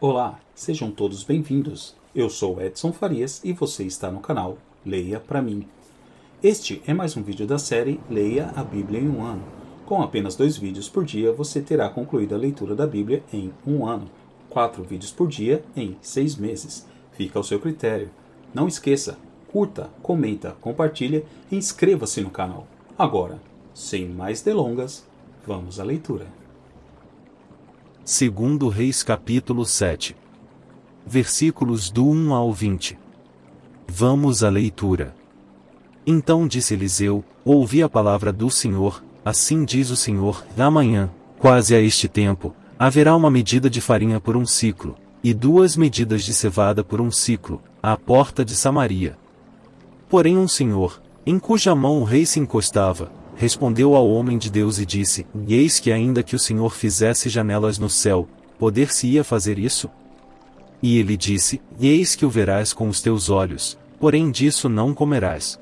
Olá, sejam todos bem-vindos. Eu sou Edson Farias e você está no canal Leia Pra Mim. Este é mais um vídeo da série Leia a Bíblia em um ano. Com apenas 2 vídeos por dia, você terá concluído a leitura da Bíblia em um ano. 4 vídeos por dia em 6 meses. Fica ao seu critério. Não esqueça, curta, comenta, compartilha e inscreva-se no canal. Agora, sem mais delongas, vamos à leitura. 2 Reis capítulo 7. Versículos do 1 ao 20. Vamos à leitura. Então disse Eliseu: ouvi a palavra do Senhor, assim diz o Senhor: amanhã, quase a este tempo, haverá uma medida de farinha por um siclo, e 2 medidas de cevada por um siclo, à porta de Samaria. Porém um senhor, em cuja mão o rei se encostava, respondeu ao homem de Deus e disse: eis que ainda que o Senhor fizesse janelas no céu, poder-se-ia fazer isso? E ele disse: eis que o verás com os teus olhos, porém disso não comerás.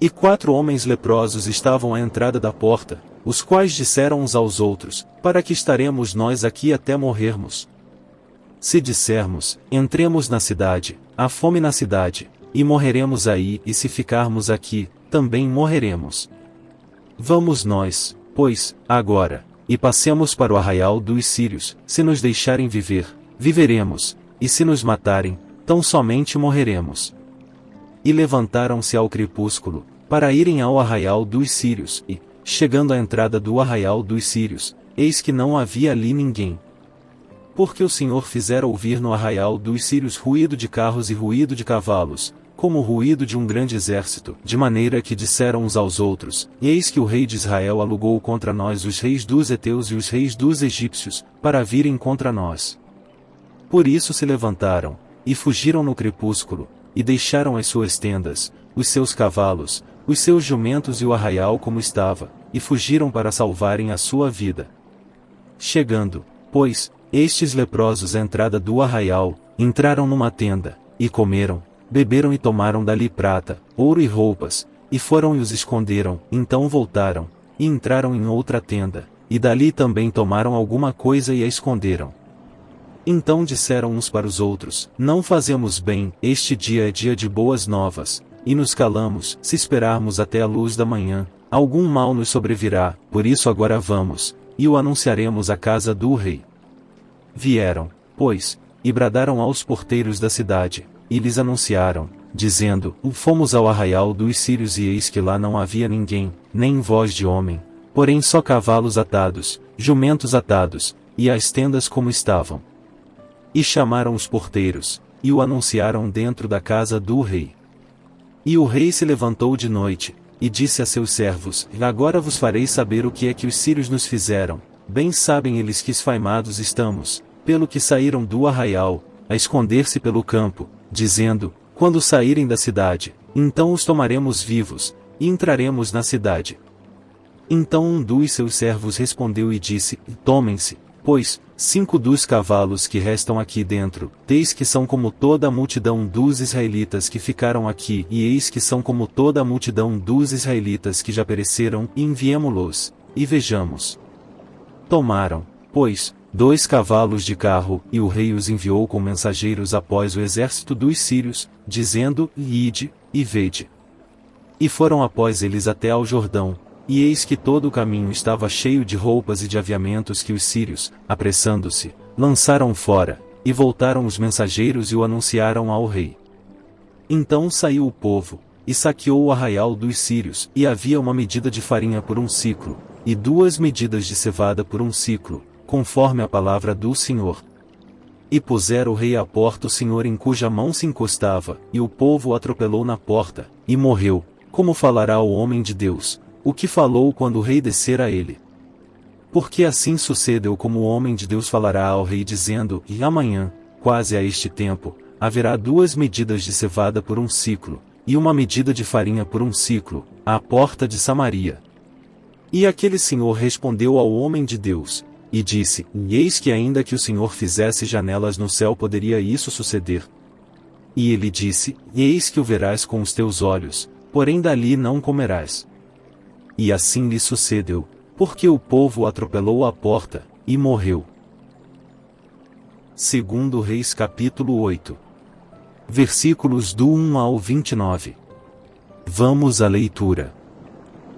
E 4 homens leprosos estavam à entrada da porta, os quais disseram uns aos outros: para que estaremos nós aqui até morrermos? Se dissermos: entremos na cidade, há fome na cidade, e morreremos aí, e se ficarmos aqui, também morreremos. Vamos nós, pois, agora, e passemos para o arraial dos sírios. Se nos deixarem viver, viveremos, e se nos matarem, tão somente morreremos. E levantaram-se ao crepúsculo, para irem ao arraial dos sírios, e, chegando à entrada do arraial dos sírios, eis que não havia ali ninguém. Porque o Senhor fizera ouvir no arraial dos sírios ruído de carros e ruído de cavalos, como o ruído de um grande exército, de maneira que disseram uns aos outros: eis que o rei de Israel alugou contra nós os reis dos heteus e os reis dos egípcios, para virem contra nós. Por isso se levantaram, e fugiram no crepúsculo, e deixaram as suas tendas, os seus cavalos, os seus jumentos e o arraial como estava, e fugiram para salvarem a sua vida. Chegando, pois, estes leprosos à entrada do arraial, entraram numa tenda, e comeram, beberam e tomaram dali prata, ouro e roupas, e foram e os esconderam. Então voltaram, e entraram em outra tenda, e dali também tomaram alguma coisa e a esconderam. Então disseram uns para os outros: não fazemos bem, este dia é dia de boas novas, e nos calamos. Se esperarmos até a luz da manhã, algum mal nos sobrevirá. Por isso agora vamos, e o anunciaremos à casa do rei. Vieram, pois, e bradaram aos porteiros da cidade, e lhes anunciaram, dizendo: fomos ao arraial dos sírios e eis que lá não havia ninguém, nem voz de homem, porém só cavalos atados, jumentos atados, e as tendas como estavam. E chamaram os porteiros, e o anunciaram dentro da casa do rei. E o rei se levantou de noite, e disse a seus servos: agora vos farei saber o que é que os sírios nos fizeram. Bem sabem eles que esfaimados estamos, pelo que saíram do arraial, a esconder-se pelo campo, dizendo: quando saírem da cidade, então os tomaremos vivos, e entraremos na cidade. Então um dos seus servos respondeu e disse: tomem-se, pois, 5 dos cavalos que restam aqui dentro, eis que são como toda a multidão dos israelitas que ficaram aqui, e eis que são como toda a multidão dos israelitas que já pereceram, e enviemo-los, e vejamos. Tomaram, pois, 2 cavalos de carro, e o rei os enviou com mensageiros após o exército dos sírios, dizendo: ide, e vede. E foram após eles até ao Jordão, e eis que todo o caminho estava cheio de roupas e de aviamentos que os sírios, apressando-se, lançaram fora, e voltaram os mensageiros e o anunciaram ao rei. Então saiu o povo, e saqueou o arraial dos sírios, e havia uma medida de farinha por um siclo, e 2 medidas de cevada por um siclo, conforme a palavra do Senhor. E pusera o rei à porta o Senhor em cuja mão se encostava, e o povo o atropelou na porta, e morreu. Como falará o homem de Deus, o que falou quando o rei descer a ele? Porque assim sucedeu como o homem de Deus falará ao rei dizendo: e amanhã, quase a este tempo, haverá 2 medidas de cevada por um siclo, e uma medida de farinha por um siclo, à porta de Samaria. E aquele senhor respondeu ao homem de Deus, e disse: eis que ainda que o Senhor fizesse janelas no céu poderia isso suceder? E ele disse: eis que o verás com os teus olhos, porém dali não comerás. E assim lhe sucedeu, porque o povo o atropelou à porta, e morreu. Segundo Reis capítulo 8. Versículos do 1 ao 29. Vamos à leitura.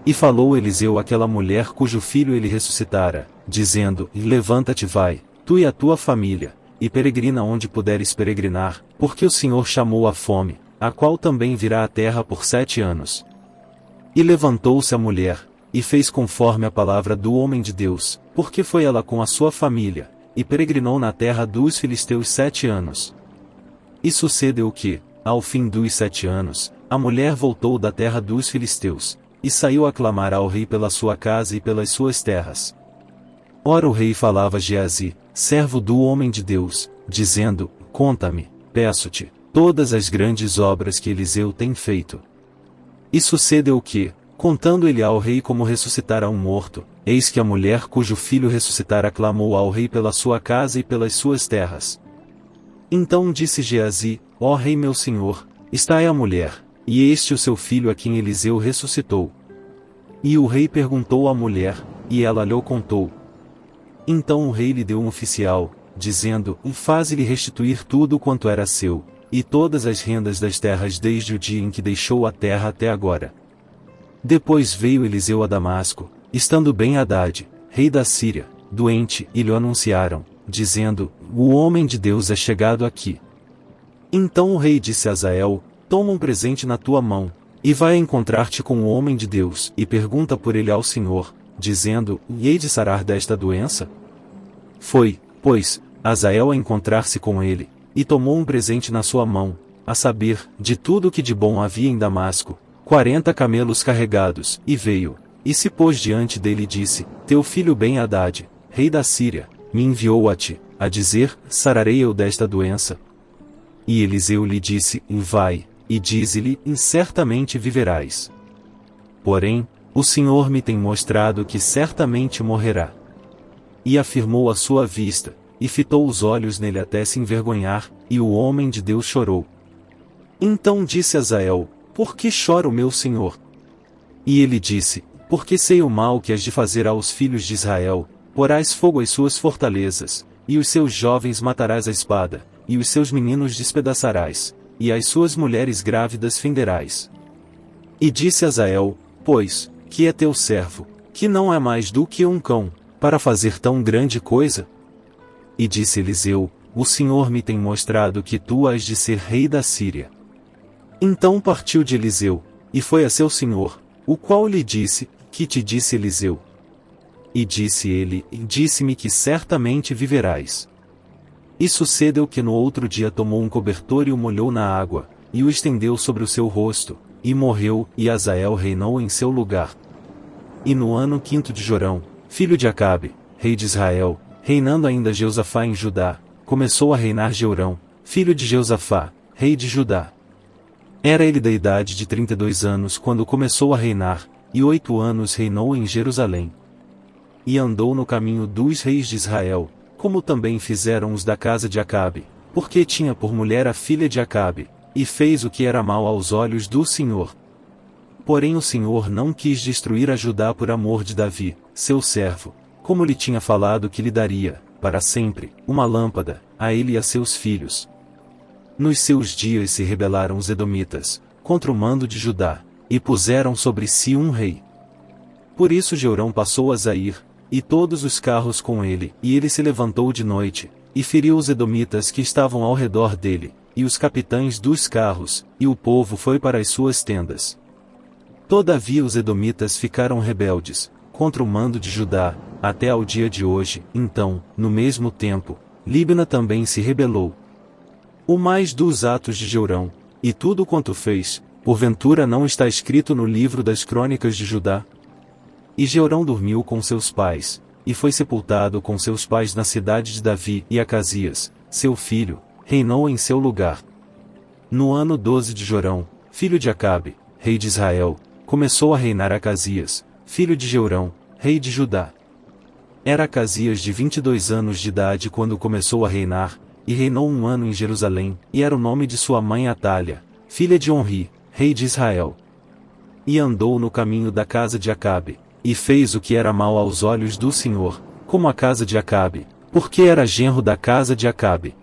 E falou Eliseu àquela mulher cujo filho ele ressuscitara, dizendo: Levanta-te, vai, tu e a tua família, e peregrina onde puderes peregrinar, porque o Senhor chamou a fome, a qual também virá à terra por 7 anos. E levantou-se a mulher, e fez conforme a palavra do homem de Deus, porque foi ela com a sua família, e peregrinou na terra dos filisteus 7 anos. E sucedeu que, ao fim dos 7 anos, a mulher voltou da terra dos filisteus, e saiu a clamar ao rei pela sua casa e pelas suas terras. Ora o rei falava a Geazi, servo do homem de Deus, dizendo: Conta-me, peço-te, todas as grandes obras que Eliseu tem feito. E sucedeu que, contando ele ao rei como ressuscitara um morto, eis que a mulher cujo filho ressuscitara clamou ao rei pela sua casa e pelas suas terras. Então disse Geazi: Ó rei meu senhor, está aí a mulher, e este o seu filho a quem Eliseu ressuscitou. E o rei perguntou à mulher, e ela lhe contou. Então o rei lhe deu um oficial, dizendo: Faze-lhe restituir tudo quanto era seu, e todas as rendas das terras desde o dia em que deixou a terra até agora. Depois veio Eliseu a Damasco, estando Ben-Hadad, rei da Síria, doente, e lhe anunciaram, dizendo: O homem de Deus é chegado aqui. Então o rei disse a Hazael: Toma um presente na tua mão, e vai encontrar-te com o homem de Deus, e pergunta por ele ao Senhor, dizendo: Hei de sarar desta doença? Foi, pois, Hazael a encontrar-se com ele, e tomou um presente na sua mão, a saber, de tudo que de bom havia em Damasco, 40 camelos carregados, e veio, e se pôs diante dele e disse: Teu filho Ben-Hadad, rei da Síria, me enviou a ti, a dizer: Sararei eu desta doença? E Eliseu lhe disse: Vai, e dize-lhe: Certamente viverás. Porém, o Senhor me tem mostrado que certamente morrerá. E afirmou a sua vista, e fitou os olhos nele até se envergonhar, e o homem de Deus chorou. Então disse Hazael: Por que chora o meu senhor? E ele disse: Porque sei o mal que has de fazer aos filhos de Israel, porás fogo às suas fortalezas, e os seus jovens matarás à espada, e os seus meninos despedaçarás, e as suas mulheres grávidas fenderás. E disse Hazael: Pois, que é teu servo, que não é mais do que um cão, para fazer tão grande coisa? E disse Eliseu: O Senhor me tem mostrado que tu has de ser rei da Síria. Então partiu de Eliseu, e foi a seu senhor, o qual lhe disse: Que te disse Eliseu? E disse ele: Disse-me que certamente viverás. E sucedeu que no outro dia tomou um cobertor e o molhou na água, e o estendeu sobre o seu rosto, e morreu, e Hazael reinou em seu lugar. E no ano 5º de Jorão, filho de Acabe, rei de Israel, reinando ainda Jeosafá em Judá, começou a reinar Jeorão, filho de Jeosafá, rei de Judá. Era ele da idade de 32 anos quando começou a reinar, e 8 anos reinou em Jerusalém. E andou no caminho dos reis de Israel, como também fizeram os da casa de Acabe, porque tinha por mulher a filha de Acabe, e fez o que era mal aos olhos do Senhor. Porém o Senhor não quis destruir a Judá por amor de Davi, seu servo, como lhe tinha falado que lhe daria, para sempre, uma lâmpada, a ele e a seus filhos. Nos seus dias se rebelaram os edomitas, contra o mando de Judá, e puseram sobre si um rei. Por isso Jeorão passou a Zair, e todos os carros com ele, e ele se levantou de noite, e feriu os edomitas que estavam ao redor dele, e os capitães dos carros, e o povo foi para as suas tendas. Todavia os edomitas ficaram rebeldes, contra o mando de Judá, até ao dia de hoje. Então, no mesmo tempo, Líbna também se rebelou. O mais dos atos de Jeorão, e tudo quanto fez, porventura não está escrito no livro das crônicas de Judá? E Jeorão dormiu com seus pais, e foi sepultado com seus pais na cidade de Davi, e Acasias, seu filho, reinou em seu lugar. No ano 12 de Jorão, filho de Acabe, rei de Israel, começou a reinar Acasias, filho de Jeorão, rei de Judá. Era Acasias de 22 anos de idade quando começou a reinar, e reinou 1 ano em Jerusalém, e era o nome de sua mãe Atália, filha de Onri, rei de Israel. E andou no caminho da casa de Acabe, e fez o que era mal aos olhos do Senhor, como a casa de Acabe, porque era genro da casa de Acabe.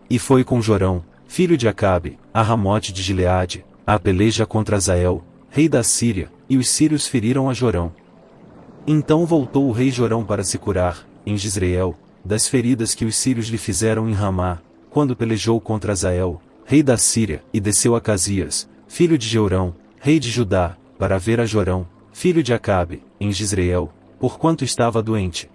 E foi com Jorão, filho de Acabe, a Ramote de Gileade, a peleja contra Azael, rei da Síria, e os sírios feriram a Jorão. Então voltou o rei Jorão para se curar, em Jezreel, das feridas que os sírios lhe fizeram em Ramá, quando pelejou contra Azael, rei da Síria, e desceu a Casias, filho de Jeorão, rei de Judá, para ver a Jorão, filho de Acabe, em Jezreel, porquanto estava doente.